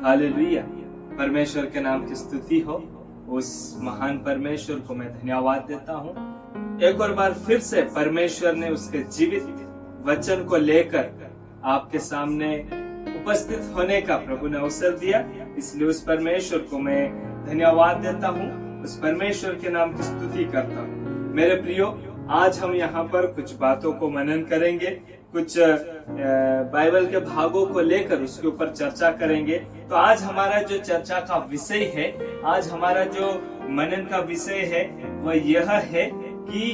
Hallelujah. परमेश्वर के नाम की स्तुति हो। उस महान परमेश्वर को मैं धन्यवाद देता हूँ। एक और बार फिर से परमेश्वर ने उसके जीवित वचन को लेकर आपके सामने उपस्थित होने का प्रभु ने अवसर दिया, इसलिए उस परमेश्वर को मैं धन्यवाद देता हूँ, उस परमेश्वर के नाम की स्तुति करता हूँ। मेरे प्रियो, आज हम यहाँ पर कुछ बातों को मनन करेंगे, कुछ बाइबल के भागों को लेकर उसके ऊपर चर्चा करेंगे। तो आज हमारा जो चर्चा का विषय है, आज हमारा जो मनन का विषय है वह यह है कि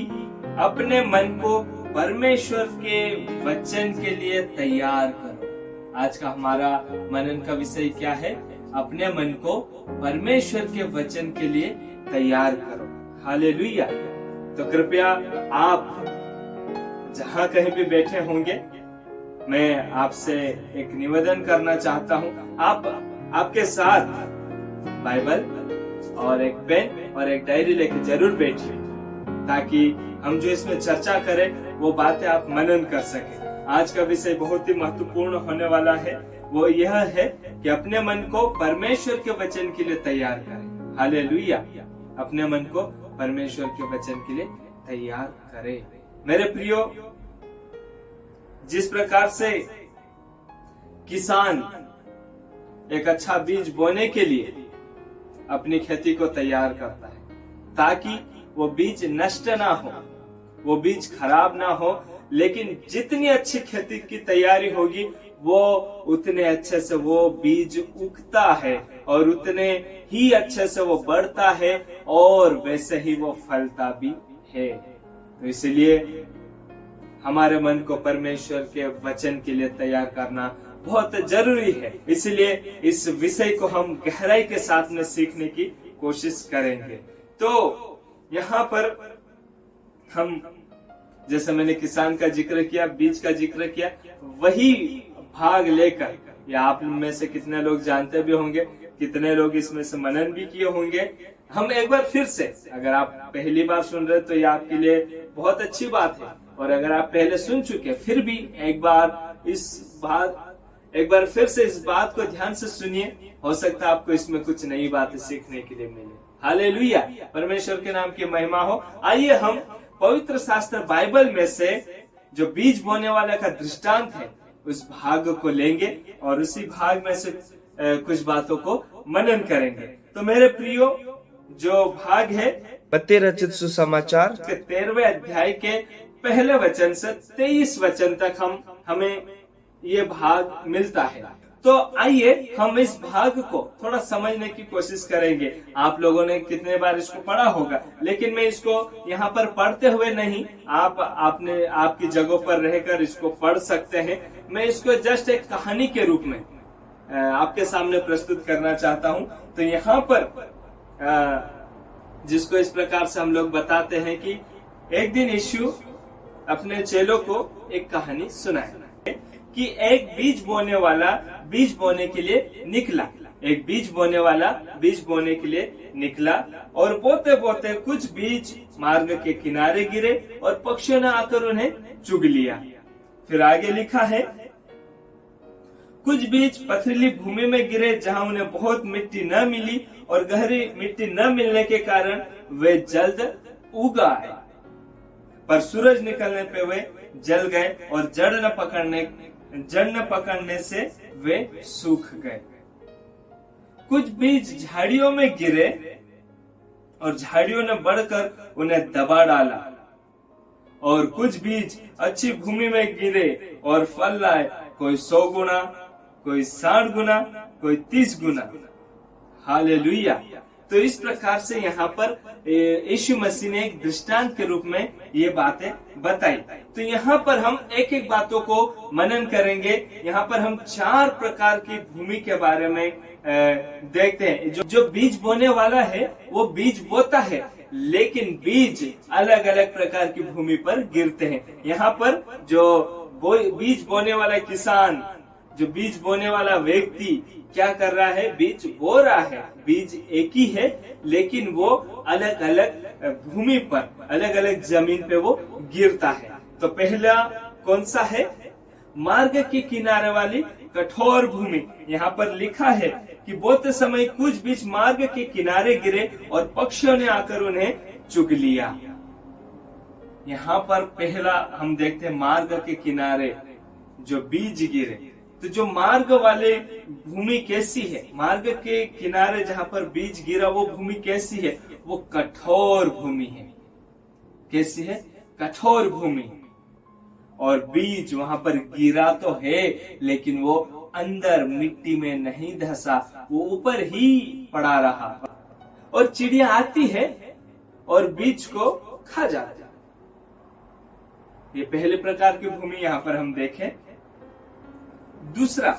अपने मन को परमेश्वर के वचन के लिए तैयार करो। आज का हमारा मनन का विषय क्या है? अपने मन को परमेश्वर के वचन के लिए तैयार करो। हालेलुया। तो कृपया आप जहाँ कहीं भी बैठे होंगे, मैं आपसे एक निवेदन करना चाहता हूँ, आप आपके साथ बाइबल और एक पेन और एक डायरी लेके जरूर बैठिए, ताकि हम जो इसमें चर्चा करें वो बातें आप मनन कर सके। आज का विषय बहुत ही महत्वपूर्ण होने वाला है, वो यह है कि अपने मन को परमेश्वर के वचन के लिए तैयार करें। हालेलुया। अपने मन को परमेश्वर के वचन के लिए तैयार करें। मेरे प्रियो, जिस प्रकार से किसान एक अच्छा बीज बोने के लिए अपनी खेती को तैयार करता है, ताकि वो बीज नष्ट ना हो, वो बीज खराब ना हो, लेकिन जितनी अच्छी खेती की तैयारी होगी वो उतने अच्छे से वो बीज उगता है और उतने ही अच्छे से वो बढ़ता है और वैसे ही वो फलता भी है। तो इसलिए हमारे मन को परमेश्वर के वचन के लिए तैयार करना बहुत जरूरी है। इसलिए इस विषय को हम गहराई के साथ में सीखने की कोशिश करेंगे। तो यहाँ पर हम, जैसे मैंने किसान का जिक्र किया, बीज का जिक्र किया, वही भाग लेकर, या आप में से कितने लोग जानते भी होंगे, कितने लोग इसमें से मनन भी किए होंगे। हम एक बार फिर से, अगर आप पहली बार सुन रहे तो ये आपके लिए बहुत अच्छी बात है, और अगर आप पहले सुन चुके फिर भी एक बार फिर से इस बात को ध्यान से सुनिए। हो सकता है आपको इसमें कुछ नई बातें सीखने के लिए मिले। हालेलुया। परमेश्वर के नाम की महिमा हो। आइए हम पवित्र शास्त्र बाइबल में से जो बीज बोने वाले का दृष्टांत है उस भाग को लेंगे और उसी भाग में से कुछ बातों को मनन करेंगे। तो मेरे प्रियो, जो भाग है मत्ती रचित सुसमाचार के 13वें अध्याय के पहले वचन से 23 वचन तक हमें ये भाग मिलता है। तो आइए हम इस भाग को थोड़ा समझने की कोशिश करेंगे। आप लोगों ने कितने बार इसको पढ़ा होगा, लेकिन मैं इसको यहाँ पर पढ़ते हुए नहीं, आपने आपकी जगहों पर रहकर इसको पढ़ सकते हैं। मैं इसको जस्ट एक कहानी के रूप में आपके सामने प्रस्तुत करना चाहता हूँ। तो यहाँ पर जिसको इस प्रकार से हम लोग बताते हैं कि एक दिन यीशु अपने चेलों को एक कहानी सुनाए कि एक बीज बोने वाला बीज बोने के लिए निकला। एक बीज बोने वाला बीज बोने के लिए निकला और बोते बोते कुछ बीज मार्ग के किनारे गिरे और पक्षियों ने आकर उन्हें चुग लिया। फिर आगे लिखा है, कुछ बीज पथरीली भूमि में गिरे, जहां उन्हें बहुत मिट्टी न मिली और गहरी मिट्टी न मिलने के कारण वे जल्द उग आए, पर सूरज निकलने पे वे जल गए और जड़ न पकड़ने से वे सूख गए। कुछ बीज झाड़ियों में गिरे और झाड़ियों ने बढ़कर उन्हें दबा डाला, और कुछ बीज अच्छी भूमि में गिरे और फल लाए, कोई 100 गुना, कोई 60 गुना, कोई 30 गुना। हालेलुया। तो इस प्रकार से यहाँ पर यीशु मसीह ने एक दृष्टांत के रूप में ये बातें बताई। तो यहाँ पर हम एक एक बातों को मनन करेंगे। यहाँ पर हम 4 प्रकार की भूमि के बारे में देखते हैं। जो बीज बोने वाला है वो बीज बोता है, लेकिन बीज अलग अलग प्रकार की भूमि पर गिरते हैं। यहाँ पर जो बीज बोने वाला किसान, जो बीज बोने वाला व्यक्ति क्या कर रहा है? बीज बो रहा है। बीज एक ही है, लेकिन वो अलग अलग भूमि पर, अलग अलग जमीन पे वो गिरता है। तो पहला कौन सा है? मार्ग के किनारे वाली कठोर भूमि। यहाँ पर लिखा है कि बोते समय कुछ बीज मार्ग के किनारे गिरे और पक्षियों ने आकर उन्हें चुग लिया। यहाँ पर पहला हम देखते हैं मार्ग के किनारे जो बीज गिरे। तो जो मार्ग वाले भूमि कैसी है, मार्ग के किनारे जहाँ पर बीज गिरा वो भूमि कैसी है, वो कठोर भूमि है। कैसी है? कठोर भूमि। और बीज वहां पर गिरा तो है लेकिन वो अंदर मिट्टी में नहीं धसा, वो ऊपर ही पड़ा रहा और चिड़िया आती है और बीज को खा जाती। ये पहले प्रकार की भूमि यहाँ पर हम देखें। दूसरा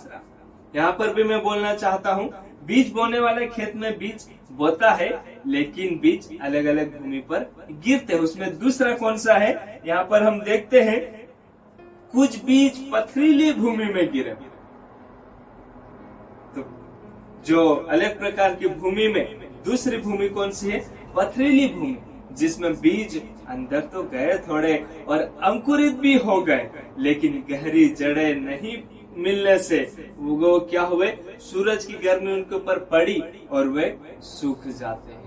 यहाँ पर भी मैं बोलना चाहता हूँ, बीज बोने वाले खेत में बीज बोता है लेकिन बीज अलग अलग भूमि पर गिरते हैं। उसमें दूसरा कौन सा है, यहाँ पर हम देखते हैं कुछ बीज पथरीली भूमि में गिरे। तो जो अलग प्रकार की भूमि में दूसरी भूमि कौन सी है, पथरीली भूमि, जिसमें बीज अंदर तो गए थोड़े और अंकुरित भी हो गए लेकिन गहरी जड़ें नहीं मिलने से वो क्या हुए, सूरज की गर्मी उनके ऊपर पड़ी और वे सूख जाते हैं।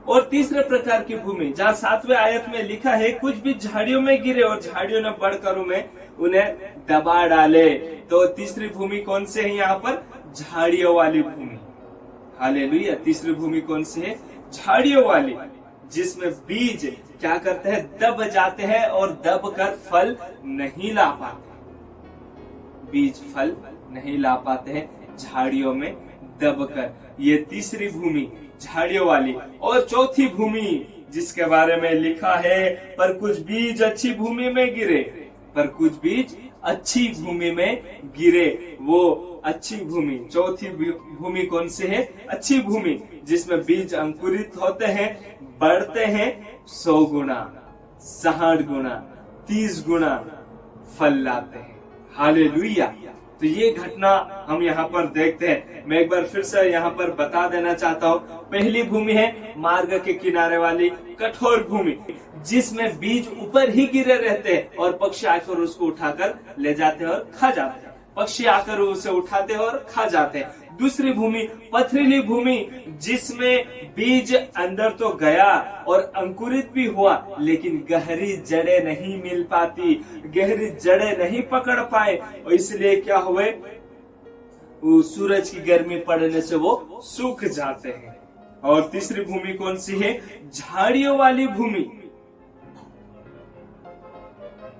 और तीसरे प्रकार की भूमि जहाँ 7वें आयत में लिखा है कुछ भी झाड़ियों में गिरे और झाड़ियों ने बढ़कर उन्हें दबा डाले। तो तीसरी भूमि कौन सी है यहाँ पर, झाड़ियों वाली भूमि। हालेलुया। तीसरी भूमि कौन सी है, झाड़ियों वाली, जिसमें बीज क्या करते हैं, दब जाते हैं और दब कर फल नहीं ला पाते। बीज फल नहीं ला पाते हैं झाड़ियों में दबकर। ये तीसरी भूमि झाड़ियों वाली। और चौथी भूमि जिसके बारे में लिखा है पर कुछ बीज अच्छी भूमि में गिरे, पर कुछ बीज अच्छी भूमि में गिरे। वो अच्छी भूमि, चौथी भूमि कौन सी है, अच्छी भूमि, जिसमें बीज अंकुरित होते हैं, बढ़ते हैं, 100 गुना, 60 गुना, 30 गुना फल लाते हैं। हालेलुया। तो ये घटना हम यहाँ पर देखते हैं। मैं एक बार फिर से यहाँ पर बता देना चाहता हूँ, पहली भूमि है मार्ग के किनारे वाली कठोर भूमि, जिसमें बीज ऊपर ही गिरे रहते हैं और पक्षी आकर उसको उठाकर ले जाते हैं और खा जाते हैं। पक्षी आकर उसे उठाते हैं और खा जाते हैं। दूसरी भूमि पथरीली भूमि, जिसमें बीज अंदर तो गया और अंकुरित भी हुआ लेकिन गहरी जड़ें नहीं मिल पाती, गहरी जड़ें नहीं पकड़ पाए और इसलिए क्या हुए, वो सूरज की गर्मी पड़ने से वो सूख जाते हैं। और तीसरी भूमि कौन सी है, झाड़ियों वाली भूमि।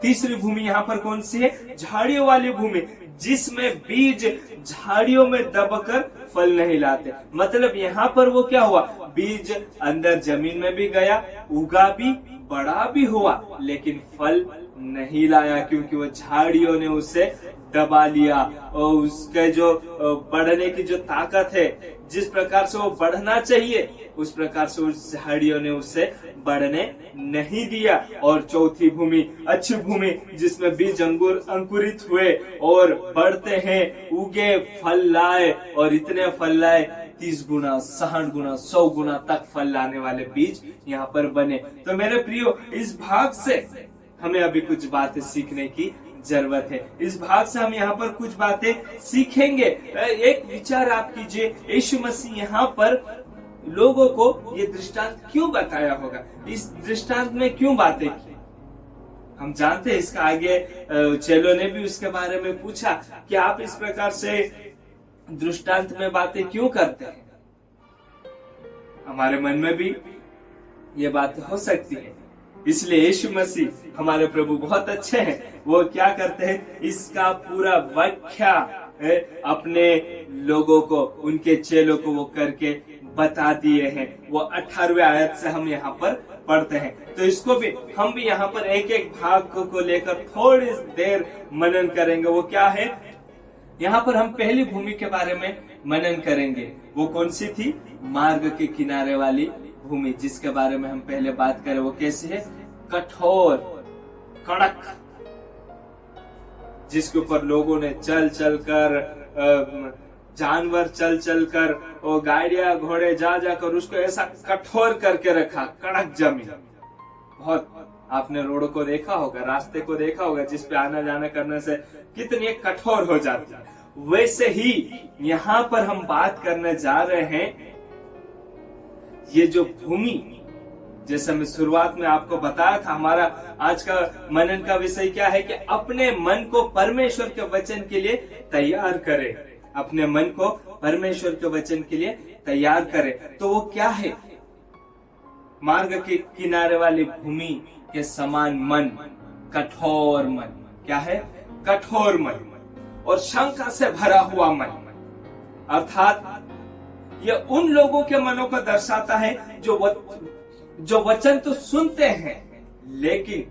तीसरी भूमि यहाँ पर कौन सी है, झाड़ियों वाली भूमि, जिसमें बीज झाड़ियों में दबकर फल नहीं लाते। मतलब यहाँ पर वो क्या हुआ, बीज अंदर जमीन में भी गया, उगा भी, बड़ा भी हुआ लेकिन फल नहीं लाया क्योंकि वो झाड़ियों ने उसे दबा लिया। और उसके जो बढ़ने की जो ताकत है, जिस प्रकार से वो बढ़ना चाहिए उस प्रकार से उस झाड़ियों ने उसे बढ़ने नहीं दिया। और चौथी भूमि अच्छी भूमि, जिसमें बीज अंकुरित हुए और बढ़ते हैं, उगे, फल लाए और इतने फल लाए 30 गुना, 60 गुना, 100 गुना तक फल लाने वाले बीज यहाँ पर बने। तो मेरे प्रियो, इस भाग से हमें अभी कुछ बातें सीखने की जरूरत है। इस भाग से हम यहाँ पर कुछ बातें सीखेंगे। एक विचार आप कीजिए, यीशु मसीह यहाँ पर लोगों को ये दृष्टांत क्यों बताया होगा, इस दृष्टांत में क्यों बातें की। हम जानते हैं इसका आगे चेलों ने भी उसके बारे में पूछा कि आप इस प्रकार से दृष्टांत में बातें क्यों करते हैं। हमारे मन में भी ये बात हो सकती है। इसलिए यीशु मसीह हमारे प्रभु बहुत अच्छे हैं। वो क्या करते हैं, इसका पूरा व्याख्या अपने लोगों को, उनके चेलों को वो करके बता दिए हैं। वो 18वें आयत से हम यहाँ पर पढ़ते हैं। तो इसको भी हम भी यहाँ पर एक एक भाग को लेकर थोड़ी देर मनन करेंगे। वो क्या है, यहाँ पर हम पहली भूमि के बारे में मनन करेंगे। वो कौन सी थी, मार्ग के किनारे वाली भूमि, जिसके बारे में हम पहले बात करें। वो कैसी है, कठोर, कड़क, जिसके ऊपर लोगों ने चल चल कर, जानवर चल चल कर और गाड़ियां घोड़े जा जाकर उसको ऐसा कठोर करके रखा, कड़क जमीन, बहुत आपने रोड को देखा होगा, रास्ते को देखा होगा, जिस पे आना जाना करने से कितनी कठोर हो जाती है। वैसे ही यहाँ पर हम बात करने जा रहे हैं, ये जो भूमि, जैसे मैं शुरुआत में आपको बताया था, हमारा आज का मनन का विषय क्या है कि अपने मन को परमेश्वर के वचन के लिए तैयार करें। अपने मन को परमेश्वर के वचन के लिए तैयार करें। तो वो क्या है? मार्ग के किनारे वाली भूमि के समान मन, कठोर मन। क्या है? कठोर मन और शंका से भरा हुआ मन। अर्थात ये उन लोगों के मनों को दर्शाता है जो वचन तो सुनते हैं, लेकिन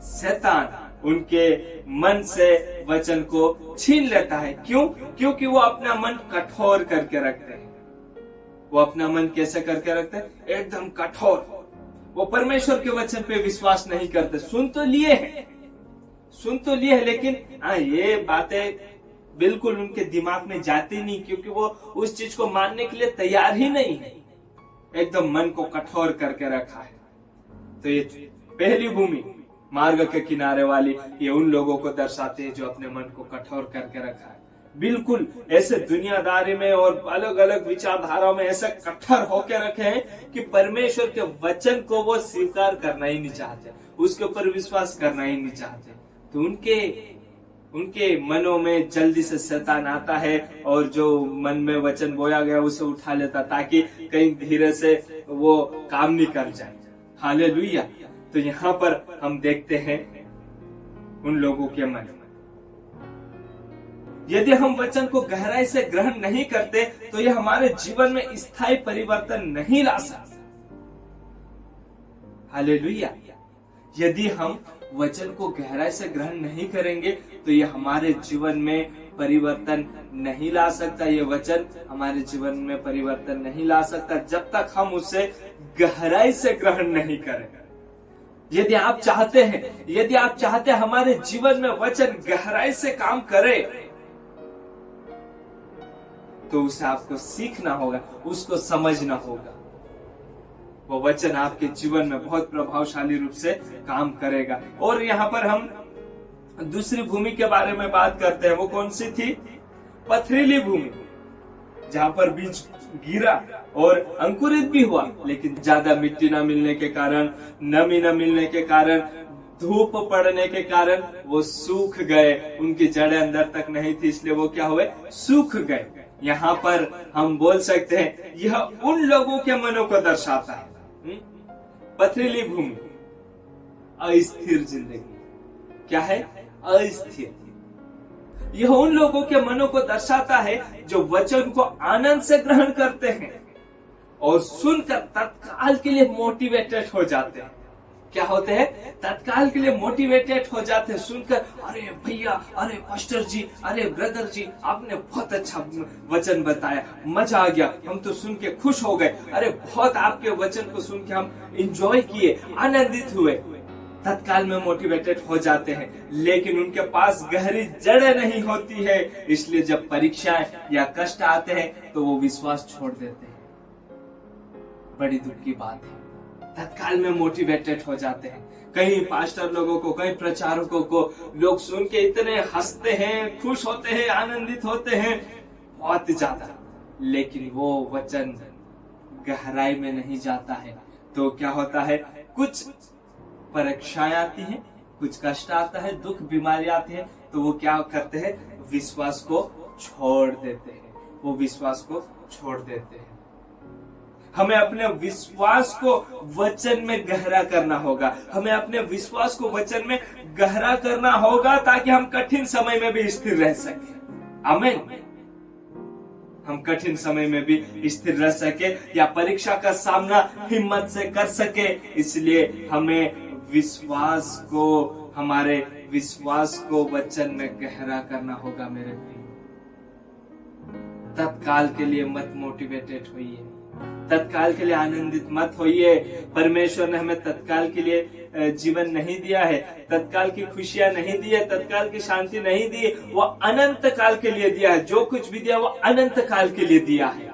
शैतान उनके मन से वचन को छीन लेता है। क्यों? क्योंकि वो अपना मन कठोर करके रखते हैं। वो अपना मन कैसे करके रखते हैं? एकदम कठोर। वो परमेश्वर के वचन पे विश्वास नहीं करते। सुन तो लिए हैं, लेकिन ये बातें बिल्कुल उनके दिमाग में जाती नहीं, क्योंकि वो उस चीज को मानने के लिए तैयार ही नहीं है। एकदम मन को कठोर करके रखा है। तो ये पहली भूमि, मार्ग के किनारे वाली, ये उन लोगों को दर्शाते हैं जो अपने मन को कठोर करके रखा है। बिल्कुल ऐसे दुनियादारी में और अलग अलग विचारधाराओं में ऐसे कट्टर होकर रखे हैं कि परमेश्वर के वचन को वो स्वीकार करना ही नहीं चाहते, उसके ऊपर विश्वास करना ही नहीं चाहते। तो उनके मनों में जल्दी से शैतान आता है और जो मन में वचन बोया गया उसे उठा लेता, ताकि कहीं धीरे से वो काम नहीं कर जाए। हालेलुया। तो यहाँ पर हम देखते हैं उन लोगों के मन में, यदि हम वचन को गहराई से ग्रहण नहीं करते तो ये हमारे जीवन में स्थायी परिवर्तन नहीं ला सकता। हालेलुया। यदि हम वचन को गहराई से ग्रहण नहीं करेंगे तो ये हमारे जीवन में परिवर्तन नहीं ला सकता। ये वचन हमारे जीवन में परिवर्तन नहीं ला सकता जब तक हम उसे गहराई से ग्रहण नहीं करें। यदि आप चाहते हैं हमारे जीवन में वचन गहराई से काम करे, तो उसे आपको सीखना होगा, उसको समझना होगा। वो वचन आपके जीवन में बहुत प्रभावशाली रूप से काम करेगा। और यहाँ पर हम दूसरी भूमि के बारे में बात करते हैं। वो कौन सी थी? पथरीली भूमि, जहाँ पर बीज गिरा और अंकुरित भी हुआ, लेकिन ज्यादा मिट्टी न मिलने के कारण, नमी न मिलने के कारण, धूप पड़ने के कारण वो सूख गए। उनकी जड़ें अंदर तक नहीं थी, इसलिए वो क्या हुए? सूख गए। यहाँ पर हम बोल सकते हैं यह उन लोगों के मनों को दर्शाता है। पथरीली भूमि, अस्थिर जिंदगी। क्या है? अस्थिर। यह उन लोगों के मनों को दर्शाता है जो वचन को आनंद से ग्रहण करते हैं और सुनकर तत्काल के लिए मोटिवेटेड हो जाते हैं। क्या होते हैं? तत्काल के लिए मोटिवेटेड हो जाते हैं सुनकर, अरे भैया, अरे पास्टर जी, अरे ब्रदर जी, आपने बहुत अच्छा वचन बताया, मजा आ गया, हम तो सुन के खुश हो गए। अरे बहुत आपके वचन को सुन के हम एंजॉय किए, आनंदित हुए। तत्काल में मोटिवेटेड हो जाते हैं, लेकिन उनके पास गहरी जड़ें नहीं होती है, इसलिए जब परीक्षाएं या कष्ट आते हैं तो वो विश्वास छोड़ देते हैं। बड़ी दुख की बात है। तत्काल में मोटिवेटेड हो जाते हैं। कई पास्टर लोगों को, कई प्रचारकों को लोग सुन के इतने हंसते हैं, खुश होते हैं, आनंदित होते हैं बहुत ज्यादा, लेकिन वो वचन गहराई में नहीं जाता है। तो क्या होता है? कुछ परीक्षाएं आती हैं, कुछ कष्ट आता है, दुख बीमारी आती है, तो वो क्या करते हैं? विश्वास को छोड़ देते हैं। वो विश्वास को छोड़ देते हैं। हमें अपने विश्वास को वचन में गहरा करना होगा। हमें अपने विश्वास को वचन में गहरा करना होगा ताकि हम कठिन समय में भी स्थिर रह सके। आमीन। हम कठिन समय में भी स्थिर रह सके या परीक्षा का सामना हिम्मत से कर सके। इसलिए हमें हमारे विश्वास को वचन में गहरा करना होगा। मेरे प्रिय, तत्काल के लिए मत मोटिवेटेड होइए, तत्काल के लिए आनंदित मत होइए। परमेश्वर ने हमें तत्काल के लिए जीवन नहीं दिया है, तत्काल की खुशियां नहीं दी है, तत्काल की शांति नहीं दी है। वो अनंत काल के लिए दिया है। जो कुछ भी दिया वो अनंत काल के लिए दिया है।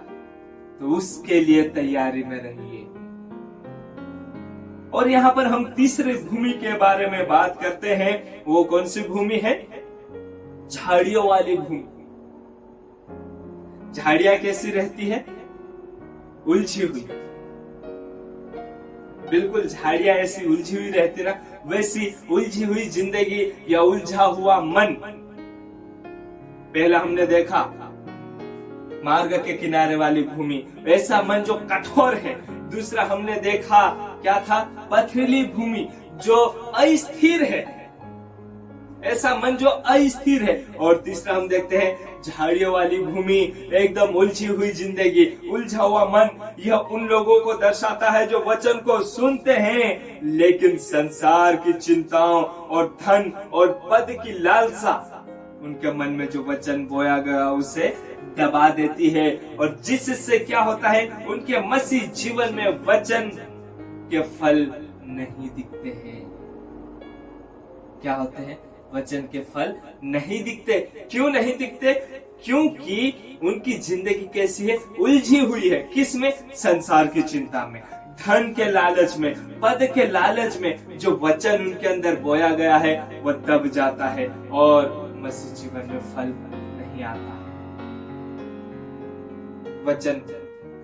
तो उसके लिए तैयारी में रहिए। और यहाँ पर हम तीसरी भूमि के बारे में बात करते हैं। वो कौन सी भूमि है? झाड़ियों वाली भूमि। झाड़ियां कैसी रहती है? उलझी हुई। बिल्कुल झाड़ियां ऐसी उलझी हुई रहती ना, वैसी उलझी हुई जिंदगी या उलझा हुआ मन। पहला हमने देखा मार्ग के किनारे वाली भूमि, ऐसा मन जो कठोर है। दूसरा हमने देखा क्या था? पथरीली भूमि जो अस्थिर है, ऐसा मन जो अस्थिर है। और तीसरा हम देखते हैं झाड़ियों वाली भूमि, एकदम उलझी हुई जिंदगी, उलझा हुआ मन। यह उन लोगों को दर्शाता है जो वचन को सुनते हैं लेकिन संसार की चिंताओं और धन और पद की लालसा उनके मन में जो वचन बोया गया उसे दबा देती है। और जिससे क्या होता है? उनके मसीह जीवन में वचन के फल नहीं दिखते हैं। क्या होते हैं? वचन के फल नहीं दिखते। क्यों नहीं दिखते? क्योंकि उनकी जिंदगी कैसी है? उलझी हुई है। किसमें? संसार की चिंता में, धन के लालच में, पद के लालच में। जो वचन उनके अंदर बोया गया है वह दब जाता है और मसीह जीवन में फल नहीं आता है। वचन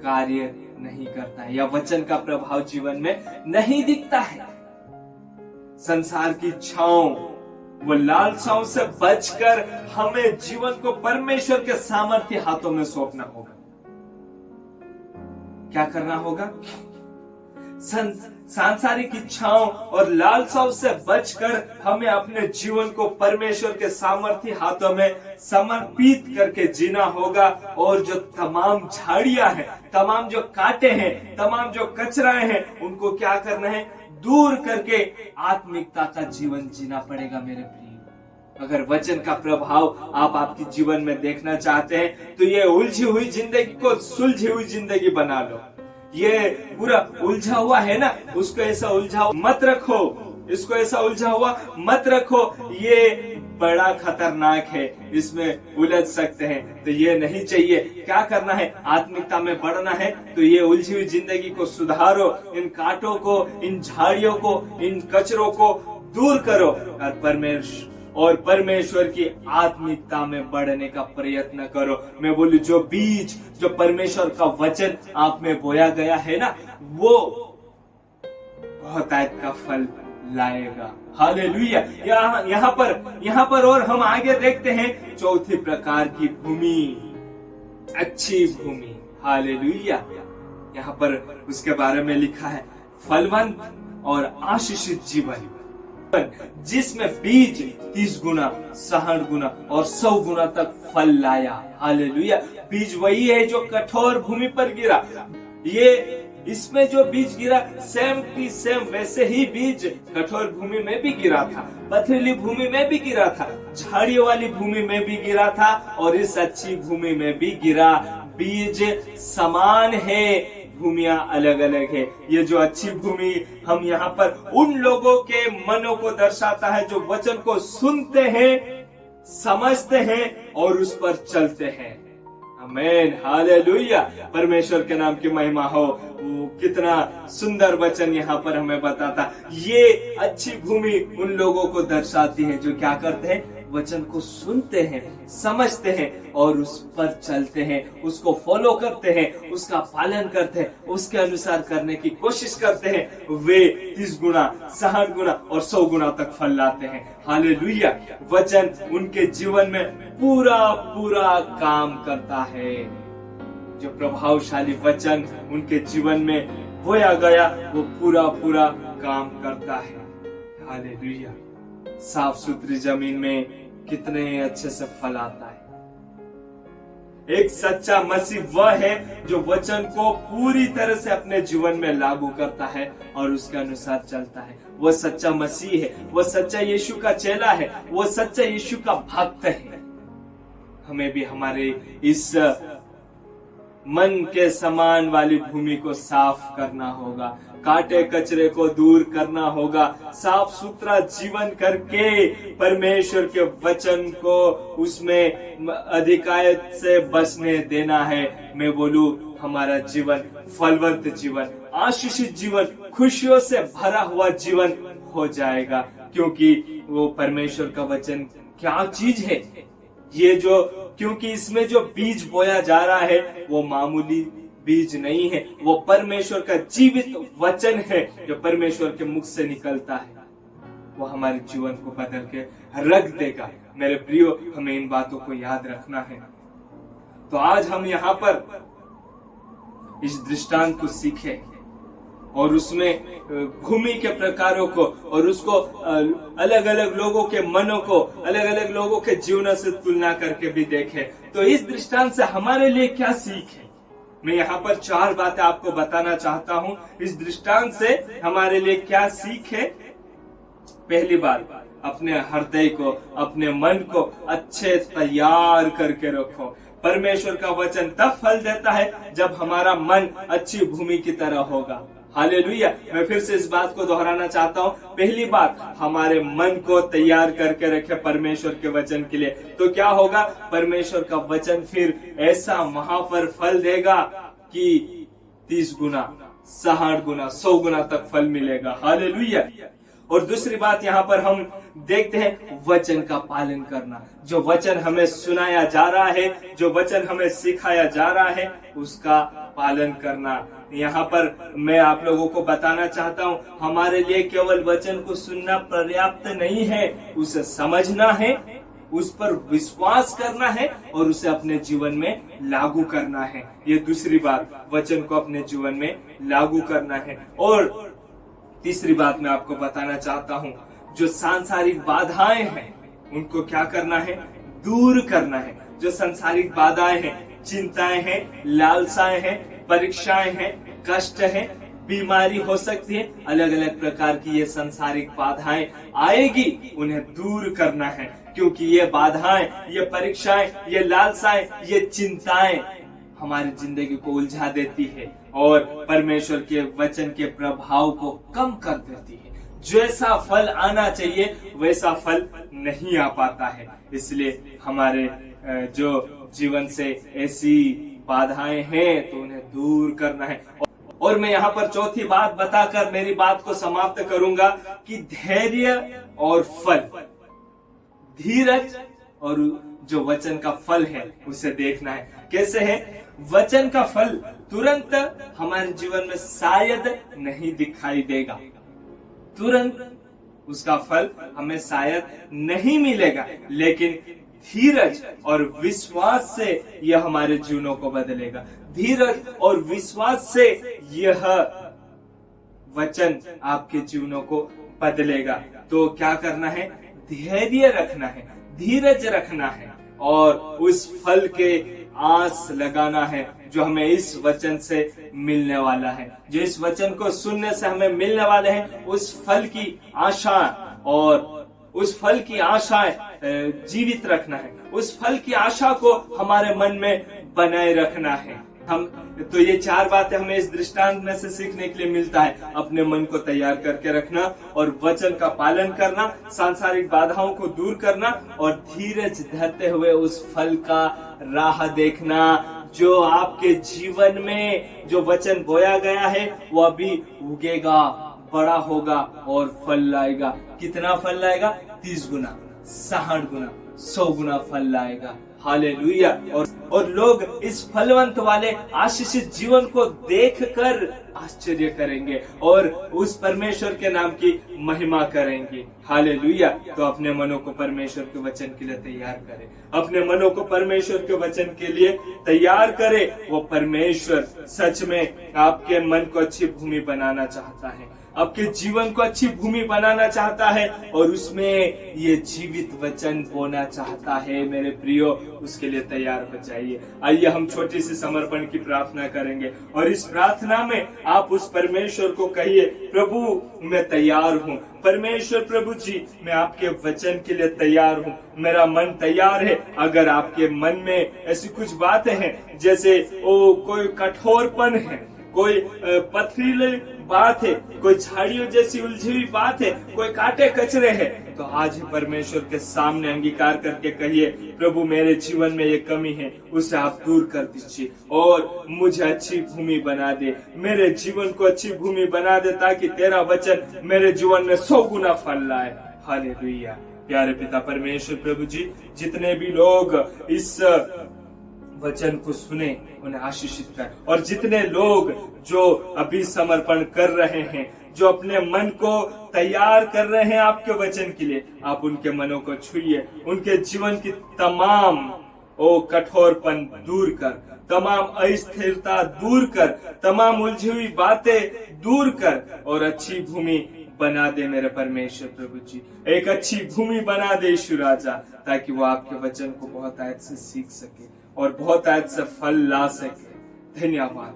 कार्य नहीं करता है या वचन का प्रभाव जीवन में नहीं दिखता है। संसार की इच्छाओं वो लालसाओं से बचकर हमें जीवन को परमेश्वर के सामर्थ्य हाथों में सौंपना होगा। क्या करना होगा? सांसारिक इच्छाओं और लालसाओं से बचकर हमें अपने जीवन को परमेश्वर के सामर्थ्य हाथों में समर्पित करके जीना होगा। और जो तमाम झाड़ियां हैं, तमाम जो कांटे हैं, तमाम जो कचराएं हैं, उनको क्या करना है? दूर करके आत्मिकता का जीवन जीना पड़ेगा मेरे प्रिय। अगर वचन का प्रभाव आप आपके जीवन में देखना चाहते हैं तो ये उलझी हुई जिंदगी को सुलझी हुई जिंदगी बना लो। ये पूरा उलझा हुआ है ना, उसको ऐसा उलझा हुआ मत रखो, इसको ऐसा उलझा हुआ मत रखो। ये बड़ा खतरनाक है, इसमें उलझ सकते हैं, तो ये नहीं चाहिए। क्या करना है? आत्मिकता में बढ़ना है तो ये उलझी हुई जिंदगी को सुधारो, इन कांटों को, इन झाड़ियों को, इन कचरों को दूर करो और परमेश्वर की आत्मिकता में बढ़ने का प्रयत्न करो। मैं बोलूं जो बीज, जो परमेश्वर का वचन आप में बोया गया है ना, वो बहुतायत का फल लाएगा। हालेलुया। यहाँ पर और हम आगे देखते हैं चौथी प्रकार की भूमि, अच्छी भूमि। हालेलुया। यहाँ पर उसके बारे में लिखा है फलवंत और आशीषित जीवन, जिसमें बीज 30 गुना, 60 गुना और 100 गुना तक फल लाया। हालेलुया। बीज वही है जो कठोर भूमि पर गिरा। ये इसमें जो बीज गिरा सेम की सेम वैसे ही बीज कठोर भूमि में भी गिरा था, पथरीली भूमि में भी गिरा था, झाड़ियों वाली भूमि में भी गिरा था और इस अच्छी भूमि में भी गिरा। बीज समान है, भूमियां अलग अलग है। ये जो अच्छी भूमि हम यहाँ पर उन लोगों के मनों को दर्शाता है जो वचन को सुनते हैं, समझते हैं और उस पर चलते हैं। आमीन। हालेलुया। परमेश्वर के नाम की महिमा हो। वो कितना सुंदर वचन यहाँ पर हमें बताता। ये अच्छी भूमि उन लोगों को दर्शाती है जो क्या करते हैं? वचन को सुनते हैं, समझते हैं और उस पर चलते हैं, उसको फॉलो करते हैं, उसका पालन करते हैं, उसके अनुसार करने की कोशिश करते हैं। वे 30 गुना, 60 गुना और 100 गुना तक फल लाते हैं। हालेलुया। वचन उनके जीवन में पूरा पूरा काम करता है। जो प्रभावशाली वचन उनके जीवन में बोया गया वो पूरा पूरा काम करता है। हालेलुया। साफ सुथरी जमीन में कितने अच्छे से फल आता है। एक सच्चा मसीह वह है जो वचन को पूरी तरह से अपने जीवन में लागू करता है और उसके अनुसार चलता है। वो सच्चा मसीह है, वो सच्चा यीशु का चेला है, वो सच्चा यीशु का भक्त है। हमें भी हमारे इस मन के समान वाली भूमि को साफ करना होगा, कांटे कचरे को दूर करना होगा, साफ सुथरा जीवन करके परमेश्वर के वचन को उसमें अधिकायत से बसने देना है। मैं बोलूं हमारा जीवन फलवंत जीवन, आशीषित जीवन, खुशियों से भरा हुआ जीवन हो जाएगा, क्योंकि वो परमेश्वर का वचन क्या चीज है ये जो, क्योंकि इसमें जो बीज बोया जा रहा है वो मामूली बीज नहीं है, वो परमेश्वर का जीवित वचन है जो परमेश्वर के मुख से निकलता है। वो हमारे जीवन को बदल के रख देगा। मेरे प्रियो, हमें इन बातों को याद रखना है। तो आज हम यहाँ पर इस दृष्टांत को सीखे और उसमें भूमि के प्रकारों को और उसको अलग अलग लोगों के मनों को, अलग अलग लोगों के जीवन से तुलना करके भी देखे। तो इस दृष्टांत से हमारे लिए क्या सीख है, मैं यहाँ पर 4 बातें आपको बताना चाहता हूँ। इस दृष्टांत से हमारे लिए क्या सीख है। पहली बात, अपने हृदय को, अपने मन को अच्छे तैयार करके रखो। परमेश्वर का वचन तब फल देता है जब हमारा मन अच्छी भूमि की तरह होगा। हालेलुया। मैं फिर से इस बात को दोहराना चाहता हूँ। पहली बात, हमारे मन को तैयार करके रखे परमेश्वर के वचन के लिए। तो क्या होगा, परमेश्वर का वचन फिर ऐसा महाफल फल देगा कि 30 गुना, 60 गुना, 100 गुना तक फल मिलेगा। हालेलुया। और दूसरी बात यहाँ पर हम देखते हैं, वचन का पालन करना। जो वचन हमें सुनाया जा रहा है, जो वचन हमें सिखाया जा रहा है, उसका पालन करना। यहाँ पर मैं आप लोगों को बताना चाहता हूँ, हमारे लिए केवल वचन को सुनना पर्याप्त नहीं है, उसे समझना है, उस पर विश्वास करना है और उसे अपने जीवन में लागू करना है। ये दूसरी बात, वचन को अपने जीवन में लागू करना है। और तीसरी बात मैं आपको बताना चाहता हूँ, जो सांसारिक बाधाएं हैं उनको क्या करना है, दूर करना है। जो सांसारिक बाधाएं हैं, चिंताएं हैं, लालसाएं हैं, परीक्षाएं हैं, कष्ट है, बीमारी हो सकती है, अलग अलग प्रकार की ये सांसारिक बाधाएं आएगी, उन्हें दूर करना है। क्योंकि ये बाधाएं, ये परीक्षाएं, ये लालसाएं, ये चिंताएं हमारी जिंदगी को उलझा देती है और परमेश्वर के वचन के प्रभाव को कम कर देती है। जैसा फल आना चाहिए वैसा फल नहीं आ पाता है। इसलिए हमारे जो जीवन से ऐसी बाधाएं हैं तो उन्हें दूर करना है। और मैं यहाँ पर चौथी बात बताकर मेरी बात को समाप्त करूंगा कि धैर्य और फल, धीरज और जो वचन का फल है उसे देखना है। कैसे है? वचन का फल तुरंत हमारे जीवन में शायद नहीं दिखाई देगा, तुरंत उसका फल हमें शायद नहीं मिलेगा, लेकिन धीरज और विश्वास से यह हमारे जीवनों को बदलेगा। धीरज और विश्वास से यह वचन आपके जीवनों को बदलेगा। तो क्या करना है? धैर्य रखना है, धीरज रखना है और उस फल के आस लगाना है जो हमें इस वचन से मिलने वाला है, जो इस वचन को सुनने से हमें मिलने वाले हैं। उस फल की आशा और उस फल की आशा जीवित रखना है, उस फल की आशा को हमारे मन में बनाए रखना है। हम तो ये 4 बातें हमें इस दृष्टांत में से सीखने के लिए मिलता है। अपने मन को तैयार करके रखना और वचन का पालन करना, सांसारिक बाधाओं को दूर करना और धीरज धरते हुए उस फल का राह देखना जो आपके जीवन में जो वचन बोया गया है वो अभी उगेगा, बड़ा होगा और फल लाएगा। कितना फल लाएगा? 30 गुना, 60 गुना, 100 गुना फल लाएगा। हालेलुया। और लोग इस फलवंत वाले आशीषित जीवन को देखकर आश्चर्य करेंगे और उस परमेश्वर के नाम की महिमा करेंगे। हालेलुया। तो अपने मनों को परमेश्वर के वचन के लिए तैयार करें, अपने मनों को परमेश्वर के वचन के लिए तैयार करें। वो परमेश्वर सच में आपके मन को अच्छी भूमि बनाना चाहता है, आपके जीवन को अच्छी भूमि बनाना चाहता है और उसमें ये जीवित वचन बोना चाहता है। मेरे प्रियो, उसके लिए तैयार हो जाइए। आइए हम छोटी सी समर्पण की प्रार्थना करेंगे और इस प्रार्थना में आप उस परमेश्वर को कहिए, प्रभु मैं तैयार हूँ। परमेश्वर प्रभु जी, मैं आपके वचन के लिए तैयार हूँ, मेरा मन तैयार है। अगर आपके मन में ऐसी कुछ बातें हैं जैसे कोई कठोरपन है, कोई पथरीले बात है, कोई झाड़ियों जैसी उलझी हुई बात है, कोई कांटे कचरे है, तो आज ही परमेश्वर के सामने अंगीकार करके कहिए, प्रभु मेरे जीवन में ये कमी है, उसे आप दूर कर दीजिए और मुझे अच्छी भूमि बना दे, मेरे जीवन को अच्छी भूमि बना दे, ताकि तेरा वचन मेरे जीवन में 100 गुना फल लाए। हालेलुया। प्यारे पिता परमेश्वर प्रभु जी, जितने भी लोग इस वचन को सुने उन्हें आशीषित कर, और जितने लोग जो अभी समर्पण कर रहे हैं, जो अपने मन को तैयार कर रहे हैं आपके वचन के लिए, आप उनके मनों को छुइए, उनके जीवन की तमाम कठोरपन दूर कर, तमाम अस्थिरता दूर कर, तमाम उलझी हुई बातें दूर कर और अच्छी भूमि बना दे मेरे परमेश्वर प्रभु जी, एक अच्छी भूमि बना दे यीशु राजा, ताकि वो आपके वचन को बहुत आयत से सीख सके और बहुत आयत से फल ला सके। धन्यवाद,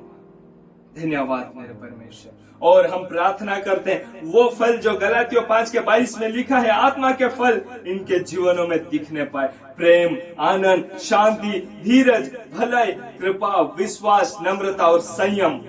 धन्यवाद मेरे परमेश्वर। और हम प्रार्थना करते हैं वो फल जो गलातियों 5:22 में लिखा है, आत्मा के फल इनके जीवनों में दिखने पाए, प्रेम, आनंद, शांति, धीरज, भलाई, कृपा, विश्वास, नम्रता और संयम,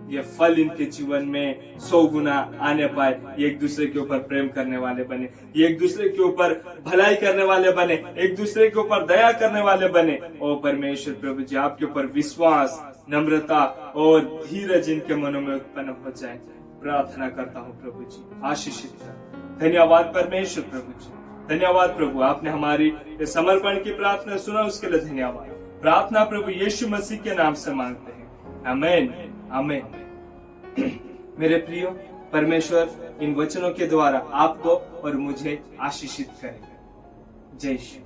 ये फल इनके जीवन में 100 गुना आने पाए। ये एक दूसरे के ऊपर प्रेम करने वाले बने, ये एक दूसरे के ऊपर भलाई करने वाले बने, एक दूसरे के ऊपर दया करने वाले बने। ओ परमेश्वर प्रभु जी, आपके ऊपर विश्वास, नम्रता और धीरज इनके मनों में उत्पन्न हो जाए। प्रार्थना करता हूँ प्रभु जी, आशीषित कर। धन्यवाद परमेश्वर प्रभु जी, धन्यवाद प्रभु, आपने हमारी समर्पण की प्रार्थना सुना, उसके लिए धन्यवाद। प्रार्थना प्रभु यीशु मसीह के नाम से मांगते हैं, आमीन, आमीन। मेरे प्रियो, परमेश्वर इन वचनों के द्वारा आपको और मुझे आशीषित करेगा। जय श्री